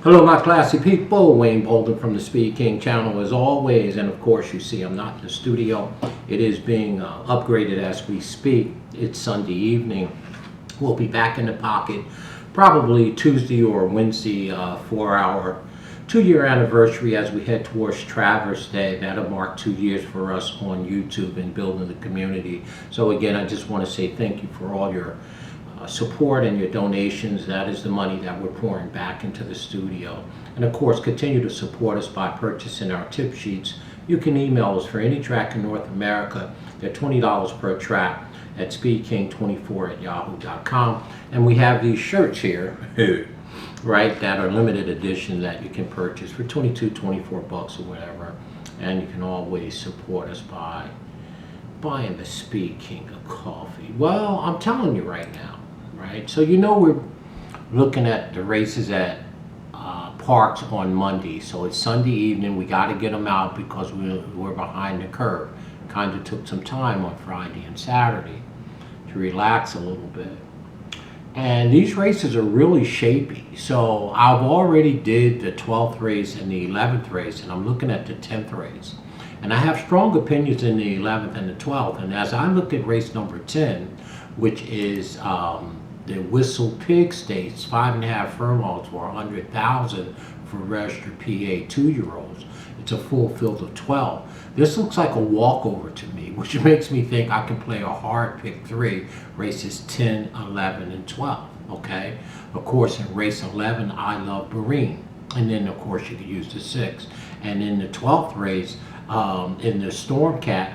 Hello, my classy people. Wayne Bolden from the Speed King channel as always. And of course, you see I'm not in the studio. It is being upgraded as we speak. It's Sunday evening. We'll be back in the pocket probably Tuesday or Wednesday for our 2-year anniversary as we head towards Traverse Day. That'll mark 2 years for us on YouTube and building the community. So again, I just want to say thank you for all your support and your donations. That is the money that we're pouring back into the studio. And of course, continue to support us by purchasing our tip sheets. You can email us for any track in North America. They're $20 per track at speedking24@yahoo.com. And we have these shirts here, right, that are limited edition that you can purchase for 22, 24 bucks or whatever. And you can always support us by buying the Speed King a coffee. Well, I'm telling you right now, right? So you know we're looking at the races at parks on Monday. So it's Sunday evening. We got to get them out because we're behind the curve. Kind of took some time on Friday and Saturday to relax a little bit. And these races are really shapy. So I've already did the 12th race and the 11th race, and I'm looking at the 10th race. And I have strong opinions in the 11th and the 12th. And as I look at race number 10, which is the Whistle Pig Stakes, 5.5 furlongs for 100,000 for registered PA 2-year-olds. It's a full field of 12. This looks like a walkover to me, which makes me think I can play a hard pick 3, races 10, 11, and 12. Okay. Of course, in race 11, I love Barine. And then, of course, you could use the 6. And in the 12th race, in the Stormcat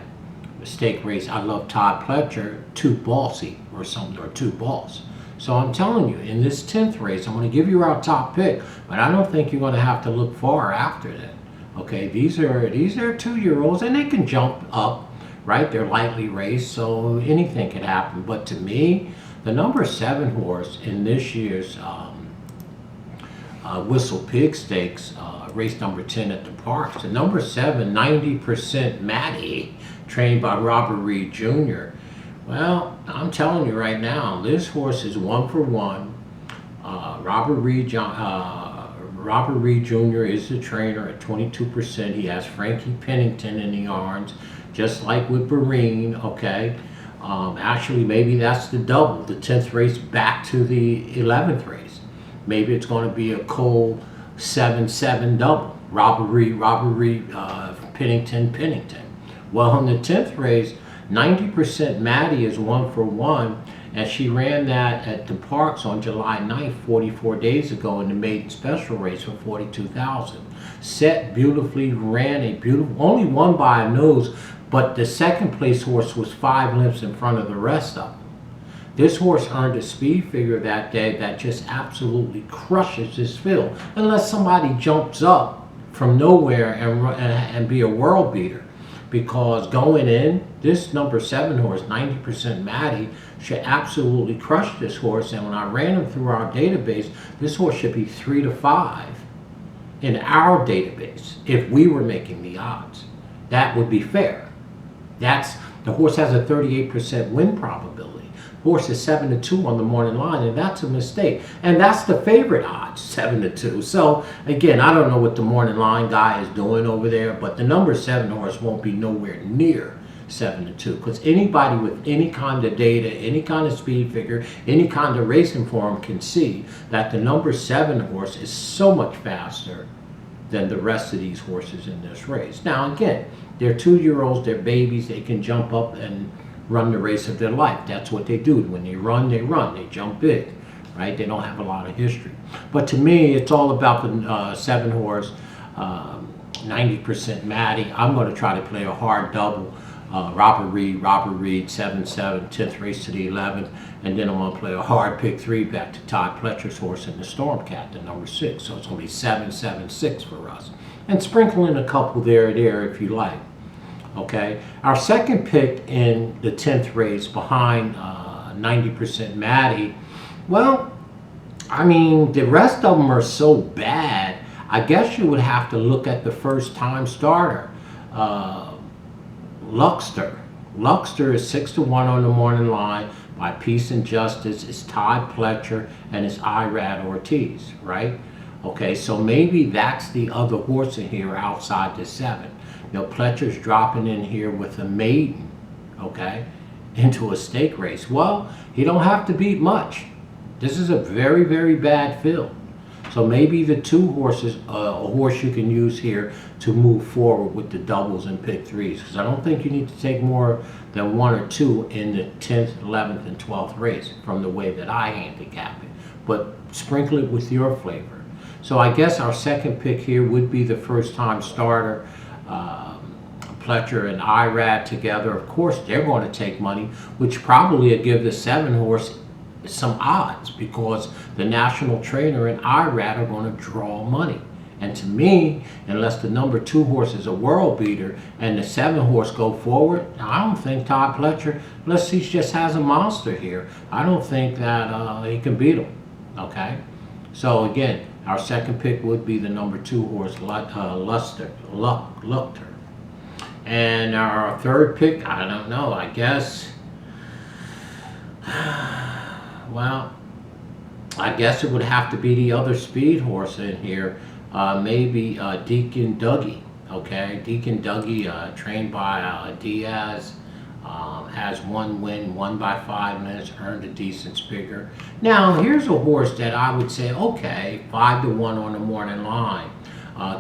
stake race, I love Todd Pletcher, 2 Bossy or something, or 2 Boss. So I'm telling you, in this 10th race, I'm going to give you our top pick, but I don't think you're going to have to look far after that. Okay, these are 2-year-olds, and they can jump up, right? They're lightly raced, so anything could happen. But to me, the number 7 horse in this year's Whistle Pig Stakes, race number 10 at the Parks. The number 7, 90% Maddie, trained by Robert Reed Jr. Well, I'm telling you right now, this horse is 1 for 1. Robert Reed Jr. is the trainer at 22%. He has Frankie Pennington in the arms, just like with Barine, okay? Actually, maybe that's the double, the 10th race back to the 11th race. Maybe it's going to be a Cole 7-7 double. Robert Reed, Pennington. Well, in the 10th race, 90% Maddie is 1 for 1, and she ran that at the Parks on July 9th, 44 days ago in the maiden special race for 42,000. Set beautifully, ran a beautiful, only won by a nose, but the second place horse was 5 lengths in front of the rest of them. This horse earned a speed figure that day that just absolutely crushes this field, unless somebody jumps up from nowhere and be a world beater. Because going in, this number 7 horse, 90% Maddie, should absolutely crush this horse. And when I ran him through our database, this horse should be 3 to 5 in our database if we were making the odds. That would be fair. The horse has a 38% win probability. Horse is 7 to 2 on the morning line, and that's a mistake. And that's the favorite odds, 7 to 2. So again, I don't know what the morning line guy is doing over there, but the number 7 horse won't be nowhere near 7 to 2, because anybody with any kind of data, any kind of speed figure, any kind of racing form can see that the number 7 horse is so much faster than the rest of these horses in this race. Now again, they're 2-year-olds, they're babies, they can jump up and run the race of their life. That's what they do. When they run, they jump big, right? They don't have a lot of history. But to me, it's all about the 7 horse, 90% Maddie. I'm going to try to play a hard double. Robert Reed, 7-7, 10th race to the 11th, and then I'm going to play a hard pick 3 back to Todd Pletcher's horse in the Stormcat, the number 6. So it's going to be 7-7-6 for us. And sprinkle in a couple there if you like. Okay, our second pick in the 10th race behind 90% Maddie, well, I mean, the rest of them are so bad, I guess you would have to look at the first-time starter, Luxter. Luxter is 6 to 1 on the morning line by Peace and Justice. It's Todd Pletcher and it's Irad Ortiz, right? Okay, so maybe that's the other horse in here outside the 7. You know, Pletcher's dropping in here with a maiden, okay, into a stake race. Well, he don't have to beat much. This is a very, very bad field. So maybe the 2 horses, a horse you can use here to move forward with the doubles and pick 3s. Because I don't think you need to take more than 1 or 2 in the 10th, 11th, and 12th race from the way that I handicap it. But sprinkle it with your flavor. So I guess our second pick here would be the first time starter. Pletcher and Irad together. Of course, they're going to take money, which probably would give the 7 horse some odds because the national trainer and Irad are going to draw money. And to me, unless the number 2 horse is a world beater and the 7 horse go forward, I don't think Todd Pletcher, unless he just has a monster here, I don't think that he can beat him. Okay? So again, our second pick would be the number 2 horse, Luster. And our third pick, I don't know, I guess, well, I guess it would have to be the other speed horse in here, maybe Deacon Dougie, okay? Deacon Dougie, trained by Diaz, has 1 win, won by 5 minutes, earned a decent figure. Now, here's a horse that I would say, okay, 5-1 on the morning line,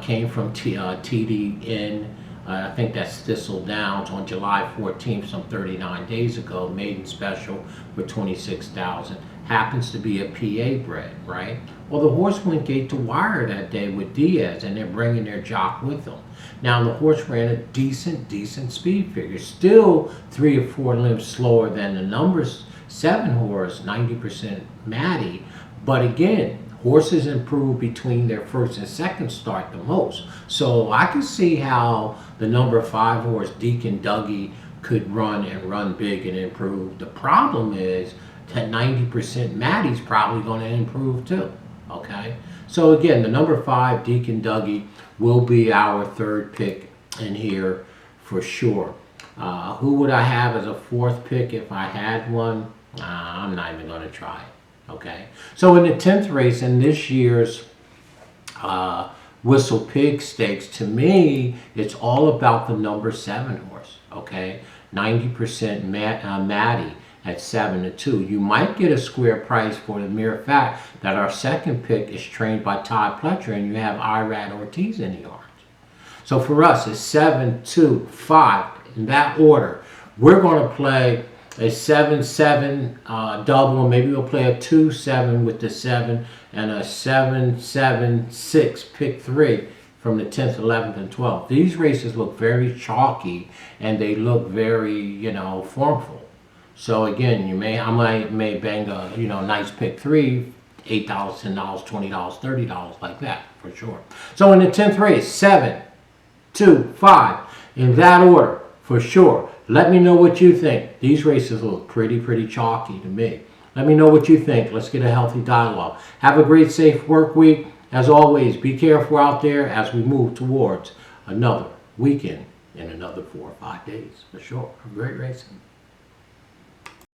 came from TDN. I think that's Thistle Downs on July 14th, some 39 days ago, maiden special for $26,000. Happens to be a PA bred, right? Well, the horse went gate to wire that day with Diaz, and they're bringing their jock with them. Now, the horse ran a decent speed figure. Still 3 or 4 lengths slower than the numbers 7 horse, 90% Maddie. But again, horses improve between their first and second start the most. So I can see how the number 5 horse, Deacon Dougie, could run big and improve. The problem is that 90% Maddie's probably going to improve too. Okay? So again, the number 5, Deacon Dougie, will be our third pick in here for sure. Who would I have as a 4th pick if I had one? I'm not even going to try it. Okay, so in the 10th race in this year's Whistle Pig Stakes, to me, it's all about the number 7 horse. Okay, 90% Maddie at 7-2. You might get a square price for the mere fact that our second pick is trained by Todd Pletcher and you have Irad Ortiz in the yards. So for us, it's 7, 2, 5 in that order. We're going to play a 7-7 double. Maybe we'll play a 2-7 with the 7 and a 7-7-6 pick 3 from the 10th, 11th, and 12th. These races look very chalky and they look very, you know, formful. So again, I may bang a, you know, nice pick 3, $8, $10, $20, $30 like that for sure. So in the 10th race, 7, 2, 5 in that order for sure. Let me know what you think. These races look pretty chalky to me. Let me know what you think. Let's get a healthy dialogue. Have a great, safe work week. As always, be careful out there as we move towards another weekend in another 4 or 5 days for sure. Great racing.